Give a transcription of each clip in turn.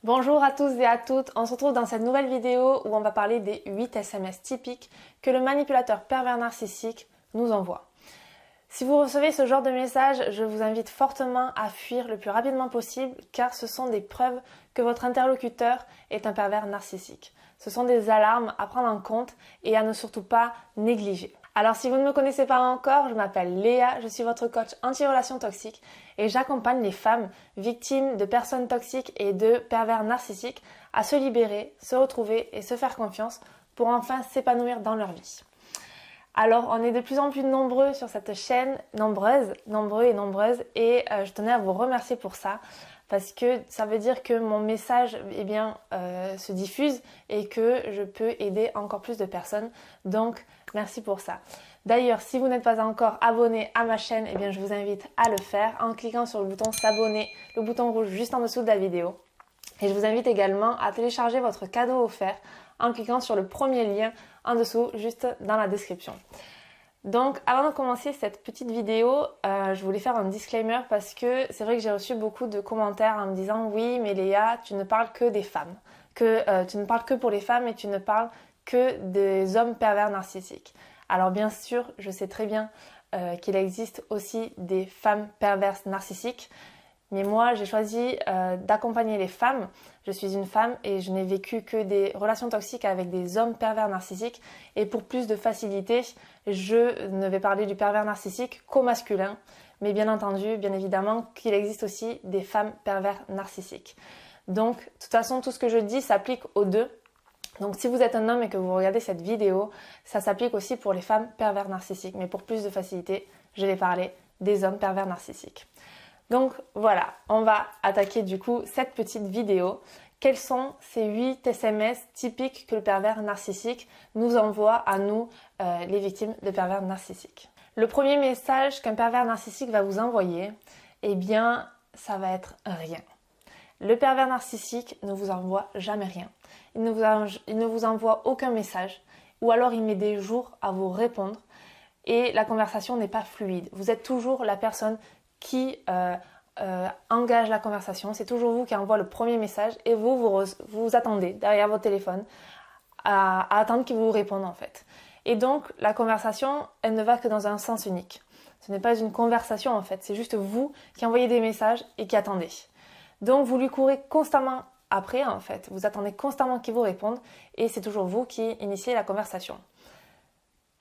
Bonjour à tous et à toutes, on se retrouve dans cette nouvelle vidéo où on va parler des 8 SMS typiques que le manipulateur pervers narcissique nous envoie. Si vous recevez ce genre de message, je vous invite fortement à fuir le plus rapidement possible car ce sont des preuves que votre interlocuteur est un pervers narcissique. Ce sont des alarmes à prendre en compte et à ne surtout pas négliger. Alors si vous ne me connaissez pas encore, je m'appelle Léa, je suis votre coach anti-relations toxiques et j'accompagne les femmes victimes de personnes toxiques et de pervers narcissiques à se libérer, se retrouver et se faire confiance pour enfin s'épanouir dans leur vie. Alors on est de plus en plus nombreux sur cette chaîne, nombreux et nombreuses et je tenais à vous remercier pour ça parce que ça veut dire que mon message se diffuse et que je peux aider encore plus de personnes. Donc merci pour ça. D'ailleurs, si vous n'êtes pas encore abonné à ma chaîne, je vous invite à le faire en cliquant sur le bouton s'abonner, le bouton rouge juste en dessous de la vidéo. Et je vous invite également à télécharger votre cadeau offert en cliquant sur le premier lien en dessous, juste dans la description. Donc avant de commencer cette petite vidéo, je voulais faire un disclaimer parce que c'est vrai que j'ai reçu beaucoup de commentaires en me disant oui mais Léa, tu ne parles que des femmes, tu ne parles que pour les femmes et tu ne parles que des hommes pervers narcissiques. Alors bien sûr, je sais très bien qu'il existe aussi des femmes perverses narcissiques. Mais moi, j'ai choisi d'accompagner les femmes. Je suis une femme et je n'ai vécu que des relations toxiques avec des hommes pervers narcissiques. Et pour plus de facilité, je ne vais parler du pervers narcissique qu'au masculin. Mais bien entendu, bien évidemment, qu'il existe aussi des femmes pervers narcissiques. Donc, de toute façon, tout ce que je dis s'applique aux deux. Donc, si vous êtes un homme et que vous regardez cette vidéo, ça s'applique aussi pour les femmes pervers narcissiques. Mais pour plus de facilité, je vais parler des hommes pervers narcissiques. Donc voilà, on va attaquer du coup cette petite vidéo. Quels sont ces 8 SMS typiques que le pervers narcissique nous envoie à nous, les victimes de pervers narcissiques? Le premier message qu'un pervers narcissique va vous envoyer, ça va être rien. Le pervers narcissique ne vous envoie jamais rien. Il ne vous envoie aucun message ou alors il met des jours à vous répondre et la conversation n'est pas fluide. Vous êtes toujours la personne qui engage la conversation. C'est toujours vous qui envoie le premier message et vous attendez derrière votre téléphone à attendre qu'il vous réponde en fait. Et donc la conversation, elle ne va que dans un sens unique. Ce n'est pas une conversation en fait, c'est juste vous qui envoyez des messages et qui attendez. Donc vous lui courez constamment après en fait, vous attendez constamment qu'il vous réponde et c'est toujours vous qui initiez la conversation.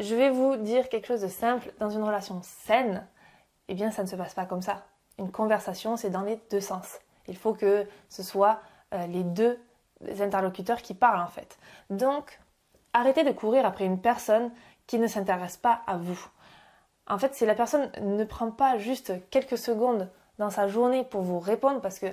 Je vais vous dire quelque chose de simple, dans une relation saine, ça ne se passe pas comme ça. Une conversation, c'est dans les deux sens. Il faut que ce soit les deux interlocuteurs qui parlent en fait. Donc, arrêtez de courir après une personne qui ne s'intéresse pas à vous. En fait, si la personne ne prend pas juste quelques secondes dans sa journée pour vous répondre, parce que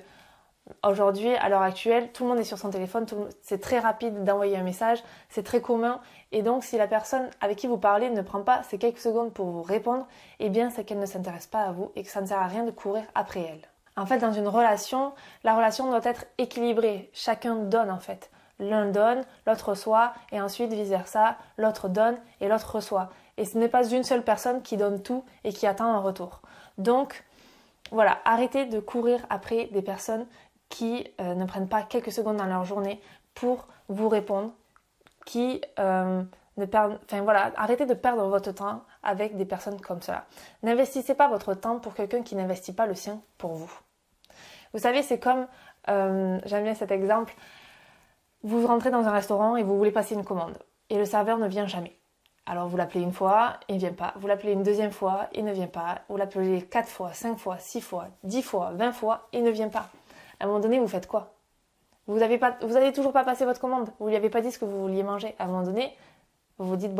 aujourd'hui, à l'heure actuelle, tout le monde est sur son téléphone, c'est très rapide d'envoyer un message, c'est très commun. Et donc, si la personne avec qui vous parlez ne prend pas ces quelques secondes pour vous répondre, c'est qu'elle ne s'intéresse pas à vous et que ça ne sert à rien de courir après elle. En fait, dans une relation, la relation doit être équilibrée. Chacun donne en fait. L'un donne, l'autre reçoit, et ensuite vice-versa, l'autre donne et l'autre reçoit. Et ce n'est pas une seule personne qui donne tout et qui attend un retour. Donc, voilà, arrêtez de courir après des personnes qui ne prennent pas quelques secondes dans leur journée pour vous répondre, arrêtez de perdre votre temps avec des personnes comme cela. N'investissez pas votre temps pour quelqu'un qui n'investit pas le sien pour vous. Vous savez, c'est comme, j'aime bien cet exemple, vous rentrez dans un restaurant et vous voulez passer une commande et le serveur ne vient jamais. Alors vous l'appelez une fois, il ne vient pas. Vous l'appelez une deuxième fois, il ne vient pas. Vous l'appelez 4 fois, 5 fois, 6 fois, 10 fois, 20 fois, il ne vient pas. À un moment donné, vous faites quoi? Vous avez toujours pas passé votre commande. Vous lui avez pas dit ce que vous vouliez manger. À un moment donné, vous vous dites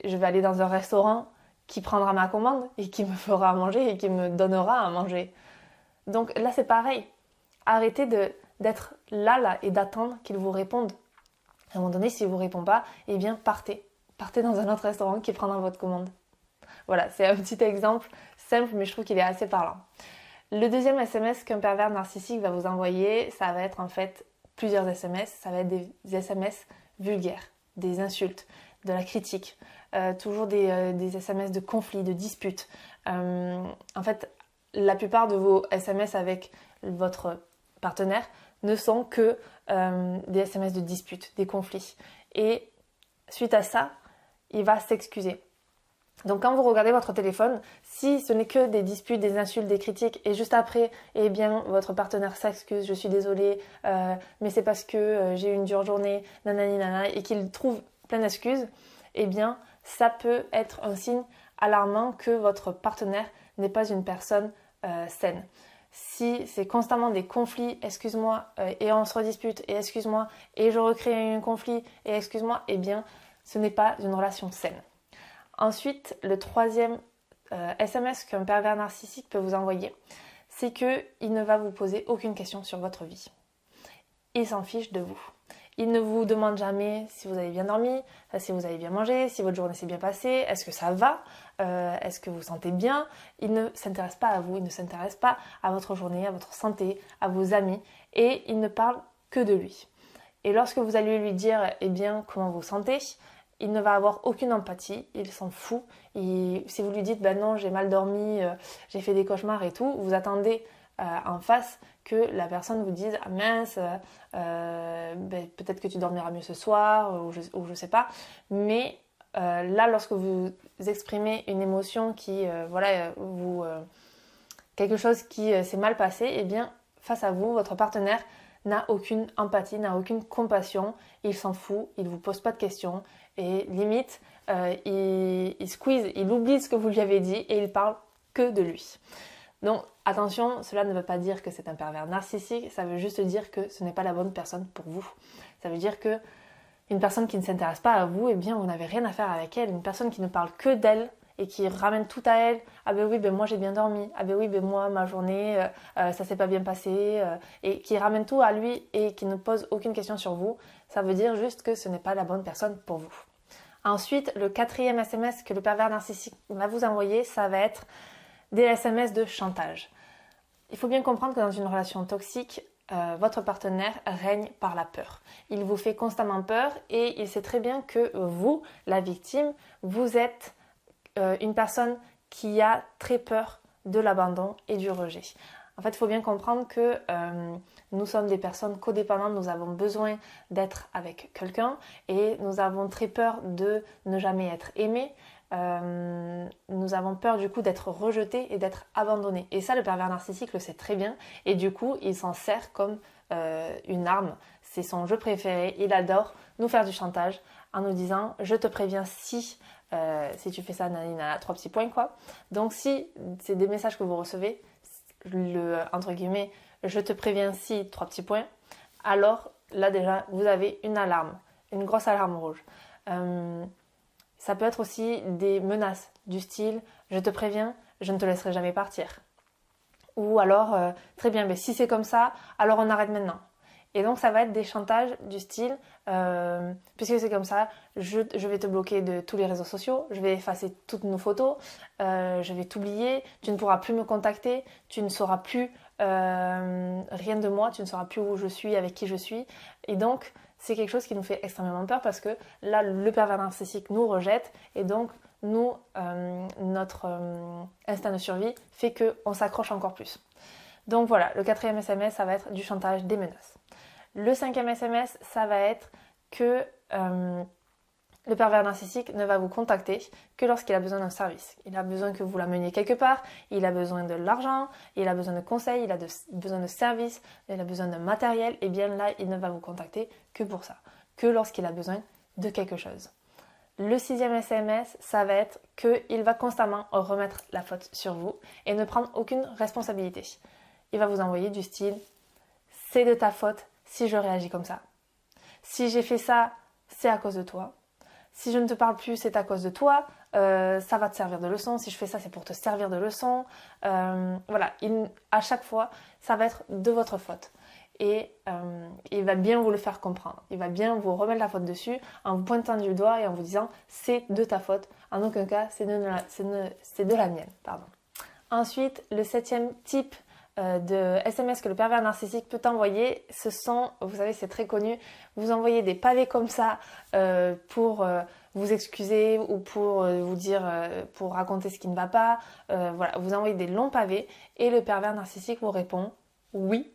je vais aller dans un restaurant qui prendra ma commande et qui me fera à manger et qui me donnera à manger. Donc là, c'est pareil. Arrêtez d'être là et d'attendre qu'il vous réponde. À un moment donné, s'il vous répond pas, partez. Partez dans un autre restaurant qui prendra votre commande. Voilà, c'est un petit exemple simple, mais je trouve qu'il est assez parlant. Le deuxième SMS qu'un pervers narcissique va vous envoyer, ça va être en fait plusieurs SMS. Ça va être des SMS vulgaires, des insultes, de la critique, toujours des SMS de conflits, de disputes. En fait, la plupart de vos SMS avec votre partenaire ne sont que des SMS de dispute, des conflits. Et suite à ça, il va s'excuser. Donc quand vous regardez votre téléphone, si ce n'est que des disputes, des insultes, des critiques, et juste après, eh bien, votre partenaire s'excuse, je suis désolée, mais c'est parce que j'ai eu une dure journée, nanani nanana, et qu'il trouve plein d'excuses, eh bien, ça peut être un signe alarmant que votre partenaire n'est pas une personne saine. Si c'est constamment des conflits, excuse-moi, et on se redispute, et excuse-moi, et je recrée un conflit, et excuse-moi, eh bien, ce n'est pas une relation saine. Ensuite, le troisième SMS qu'un pervers narcissique peut vous envoyer, c'est qu'il ne va vous poser aucune question sur votre vie. Il s'en fiche de vous. Il ne vous demande jamais si vous avez bien dormi, si vous avez bien mangé, si votre journée s'est bien passée, est-ce que ça va, est-ce que vous vous sentez bien. Il ne s'intéresse pas à vous, il ne s'intéresse pas à votre journée, à votre santé, à vos amis, et il ne parle que de lui. Et lorsque vous allez lui dire, eh bien, comment vous vous sentez, il ne va avoir aucune empathie, il s'en fout. Si vous lui dites, ben non, j'ai mal dormi, j'ai fait des cauchemars et tout, vous attendez en face que la personne vous dise, ah mince, peut-être que tu dormiras mieux ce soir, ou je sais pas. Mais là, lorsque vous exprimez une émotion qui, quelque chose qui s'est mal passé, eh bien, face à vous, votre partenaire n'a aucune empathie, n'a aucune compassion, il s'en fout, il ne vous pose pas de questions et limite, il squeeze, il oublie ce que vous lui avez dit et il parle que de lui. Donc attention, cela ne veut pas dire que c'est un pervers narcissique, ça veut juste dire que ce n'est pas la bonne personne pour vous. Ça veut dire que une personne qui ne s'intéresse pas à vous, eh bien vous n'avez rien à faire avec elle. Une personne qui ne parle que d'elle et qui ramène tout à elle. Ah ben oui, ben moi j'ai bien dormi. Ah ben oui, ben moi ma journée, ça s'est pas bien passé. Et qui ramène tout à lui et qui ne pose aucune question sur vous. Ça veut dire juste que ce n'est pas la bonne personne pour vous. Ensuite, le quatrième SMS que le pervers narcissique va vous envoyer, ça va être des SMS de chantage. Il faut bien comprendre que dans une relation toxique, votre partenaire règne par la peur. Il vous fait constamment peur et il sait très bien que vous, la victime, vous êtes une personne qui a très peur de l'abandon et du rejet. En fait, il faut bien comprendre que nous sommes des personnes codépendantes, nous avons besoin d'être avec quelqu'un et nous avons très peur de ne jamais être aimés. Nous avons peur du coup d'être rejetés et d'être abandonnés. Et ça, le pervers narcissique le sait très bien et du coup, il s'en sert comme une arme. C'est son jeu préféré. Il adore nous faire du chantage en nous disant « je te préviens si tu fais ça, nanana, 3 petits points quoi ». Donc si c'est des messages que vous recevez, entre guillemets, je te préviens si 3 petits points, alors là déjà vous avez une alarme, une grosse alarme rouge. Ça peut être aussi des menaces du style je te préviens, je ne te laisserai jamais partir. Ou alors très bien, mais si c'est comme ça, alors on arrête maintenant. Et donc ça va être des chantages du style puisque c'est comme ça, je vais te bloquer de tous les réseaux sociaux, je vais effacer toutes nos photos, je vais t'oublier, tu ne pourras plus me contacter, tu ne sauras plus rien de moi, tu ne sauras plus où je suis, avec qui je suis. Et donc c'est quelque chose qui nous fait extrêmement peur parce que là le pervers narcissique nous rejette et donc nous, notre instinct de survie fait qu'on s'accroche encore plus. Donc voilà, le quatrième SMS, ça va être du chantage, des menaces. Le cinquième SMS, ça va être que le pervers narcissique ne va vous contacter que lorsqu'il a besoin d'un service. Il a besoin que vous l'ameniez quelque part, il a besoin de l'argent, il a besoin de conseils, il a besoin de services, il a besoin de matériel, et bien là, il ne va vous contacter que pour ça, que lorsqu'il a besoin de quelque chose. Le sixième SMS, ça va être qu'il va constamment remettre la faute sur vous et ne prendre aucune responsabilité. Il va vous envoyer du style « c'est de ta faute si je réagis comme ça. Si j'ai fait ça, c'est à cause de toi. Si je ne te parle plus, c'est à cause de toi. Ça va te servir de leçon. Si je fais ça, c'est pour te servir de leçon. » Voilà, à chaque fois, ça va être de votre faute. Et il va bien vous le faire comprendre. Il va bien vous remettre la faute dessus en vous pointant du doigt et en vous disant « c'est de ta faute. En aucun cas, c'est de la mienne. » Pardon. Ensuite, le septième type de SMS que le pervers narcissique peut envoyer, ce sont, vous savez, c'est très connu, vous envoyez des pavés comme ça pour vous excuser ou pour vous dire, pour raconter ce qui ne va pas. Voilà, vous envoyez des longs pavés et le pervers narcissique vous répond oui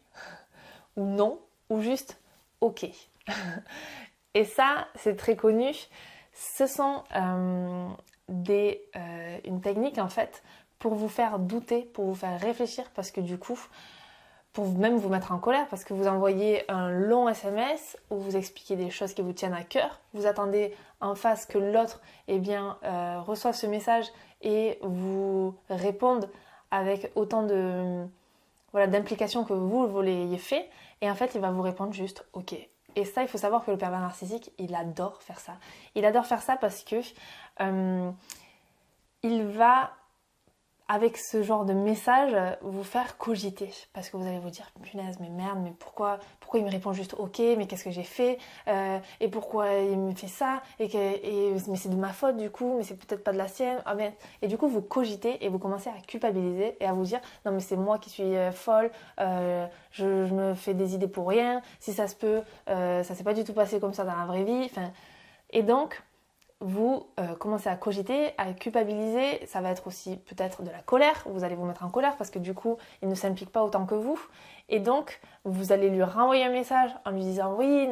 ou non ou juste OK. Et ça, c'est très connu. Ce sont une technique en fait pour vous faire douter, pour vous faire réfléchir, parce que du coup, pour même vous mettre en colère, parce que vous envoyez un long SMS où vous expliquez des choses qui vous tiennent à cœur, vous attendez en face que l'autre reçoive ce message et vous réponde avec autant d'implication que vous l'ayez fait, et en fait il va vous répondre juste OK. Et ça, il faut savoir que le pervers narcissique, il adore faire ça. Il adore faire ça parce que il va, avec ce genre de message, vous faire cogiter. Parce que vous allez vous dire, punaise, mais merde, mais pourquoi il me répond juste OK, mais qu'est-ce que j'ai fait, et pourquoi il me fait ça, mais c'est de ma faute du coup, mais c'est peut-être pas de la sienne. Ah, mais... Et du coup, vous cogitez et vous commencez à culpabiliser et à vous dire, non mais c'est moi qui suis folle, je me fais des idées pour rien, si ça se peut, ça s'est pas du tout passé comme ça dans la vraie vie. Enfin, et donc, vous commencez à cogiter, à culpabiliser, ça va être aussi peut-être de la colère, vous allez vous mettre en colère parce que du coup, il ne s'implique pas autant que vous, et donc vous allez lui renvoyer un message en lui disant oui,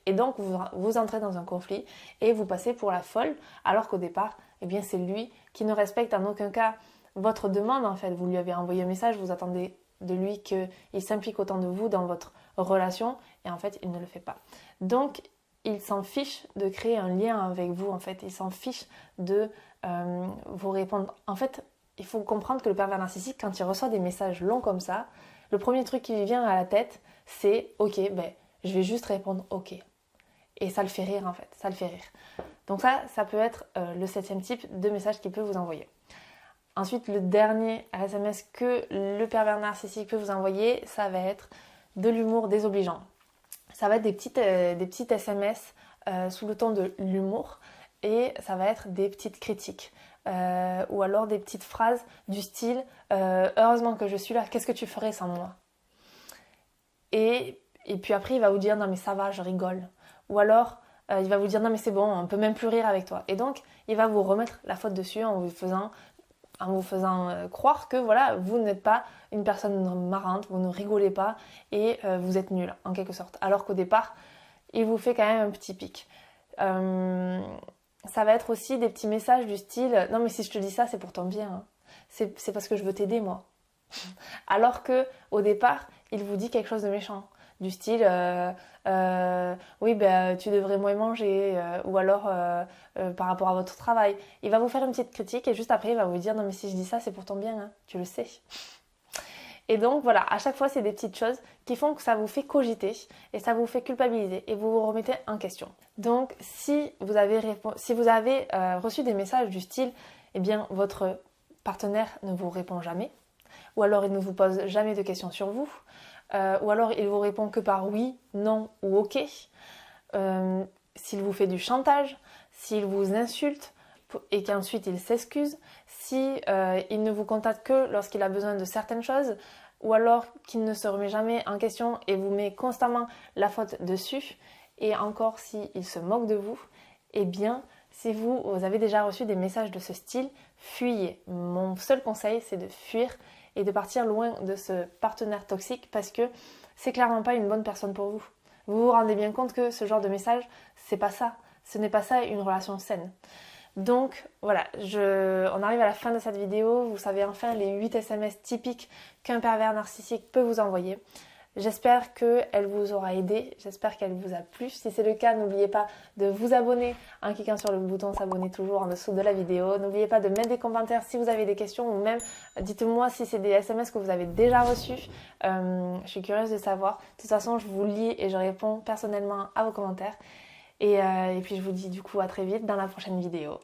et donc vous entrez dans un conflit et vous passez pour la folle, alors qu'au départ, eh bien c'est lui qui ne respecte en aucun cas votre demande en fait. Vous lui avez envoyé un message, vous attendez de lui qu'il s'implique autant de vous dans votre relation, et en fait il ne le fait pas. Donc il s'en fiche de créer un lien avec vous, en fait. Il s'en fiche de vous répondre. En fait, il faut comprendre que le pervers narcissique, quand il reçoit des messages longs comme ça, le premier truc qui lui vient à la tête, c'est « Ok, je vais juste répondre « Ok ». Et ça le fait rire, en fait. Ça le fait rire. Donc ça peut être le 7e type de message qu'il peut vous envoyer. Ensuite, le dernier SMS que le pervers narcissique peut vous envoyer, ça va être de l'humour désobligeant. Ça va être des petites SMS sous le ton de l'humour, et ça va être des petites critiques ou alors des petites phrases du style heureusement que je suis là, qu'est-ce que tu ferais sans moi? Et puis après il va vous dire non mais ça va, je rigole, ou alors il va vous dire non mais c'est bon, on peut même plus rire avec toi, et donc il va vous remettre la faute dessus en vous faisant croire que voilà, vous n'êtes pas une personne marrante, vous ne rigolez pas et vous êtes nul en quelque sorte. Alors qu'au départ, il vous fait quand même un petit pic. Ça va être aussi des petits messages du style « Non mais si je te dis ça, c'est pour ton bien. Hein. C'est parce que je veux t'aider moi. » Alors qu'au départ, il vous dit quelque chose de méchant. Du style oui tu devrais moins manger, ou alors par rapport à votre travail. Il va vous faire une petite critique et juste après il va vous dire non mais si je dis ça c'est pour ton bien, hein, tu le sais. Et donc voilà, à chaque fois c'est des petites choses qui font que ça vous fait cogiter et ça vous fait culpabiliser et vous vous remettez en question. Donc si vous avez reçu des messages du style eh bien votre partenaire ne vous répond jamais, ou alors il ne vous pose jamais de questions sur vous, ou alors il vous répond que par oui, non ou ok, s'il vous fait du chantage, s'il vous insulte et qu'ensuite il s'excuse, si il ne vous contacte que lorsqu'il a besoin de certaines choses, ou alors qu'il ne se remet jamais en question et vous met constamment la faute dessus, et encore s'il se moque de vous, eh bien si vous avez déjà reçu des messages de ce style, fuyez. Mon seul conseil c'est de fuir et de partir loin de ce partenaire toxique, parce que c'est clairement pas une bonne personne pour vous. Vous vous rendez bien compte que ce genre de message, c'est pas ça. Ce n'est pas ça une relation saine. Donc voilà, on arrive à la fin de cette vidéo. Vous savez enfin les 8 SMS typiques qu'un pervers narcissique peut vous envoyer. J'espère qu'elle vous aura aidé, j'espère qu'elle vous a plu. Si c'est le cas, n'oubliez pas de vous abonner en cliquant sur le bouton s'abonner toujours en dessous de la vidéo. N'oubliez pas de mettre des commentaires si vous avez des questions, ou même dites-moi si c'est des SMS que vous avez déjà reçus. Je suis curieuse de savoir. De toute façon, je vous lis et je réponds personnellement à vos commentaires. Et puis je vous dis du coup à très vite dans la prochaine vidéo.